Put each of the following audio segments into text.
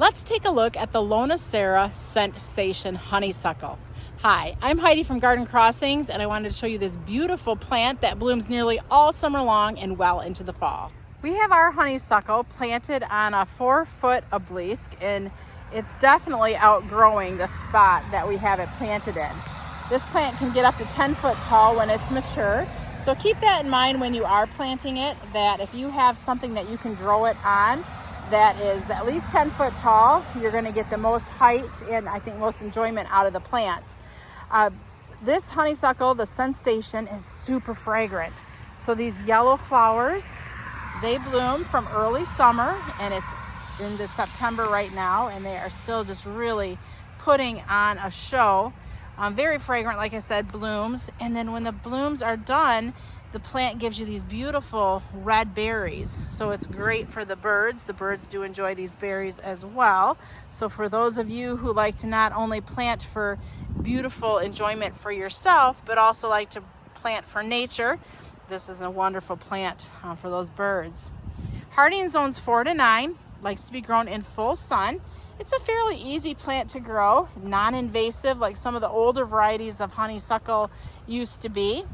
Let's take a look at the Lonicera Scentsation honeysuckle. Hi, I'm Heidi from Garden Crossings, and I wanted to show you this beautiful plant that blooms nearly all summer long and well into the fall. We have our honeysuckle planted on a 4-foot obelisk, and it's definitely outgrowing the spot that we have it planted in. This plant can get up to 10 foot tall when it's mature, so keep that in mind when you are planting it, that if you have something that you can grow it on that is at least 10 foot tall, you're going to get the most height and I think most enjoyment out of the plant. This honeysuckle, the Scentsation, is super fragrant. So these yellow flowers, they bloom from early summer, and it's into September right now, and they are still just really putting on a show. Very fragrant, like I said, blooms, and then when the blooms are done, the plant gives you these beautiful red berries. So it's great for the birds. The birds do enjoy these berries as well. So for those of you who like to not only plant for beautiful enjoyment for yourself, but also like to plant for nature, this is a wonderful plant for those birds. Hardying zones 4 to 9, likes to be grown in full sun. It's a fairly easy plant to grow, non-invasive like some of the older varieties of honeysuckle used to be.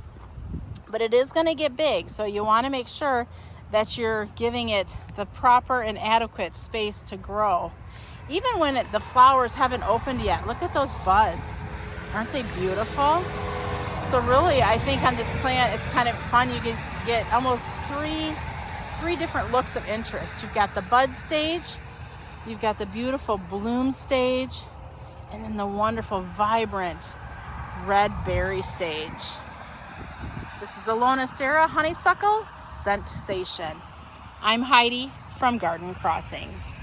But it is going to get big, so you want to make sure that you're giving it the proper and adequate space to grow. Even when the flowers haven't opened yet, look at those buds. Aren't they beautiful? So really, I think on this plant, it's kind of fun. You can get almost three different looks of interest. You've got the bud stage, you've got the beautiful bloom stage, and then the wonderful, vibrant red berry stage. This is the Lonicera honeysuckle Scentsation. I'm Heidi from Garden Crossings.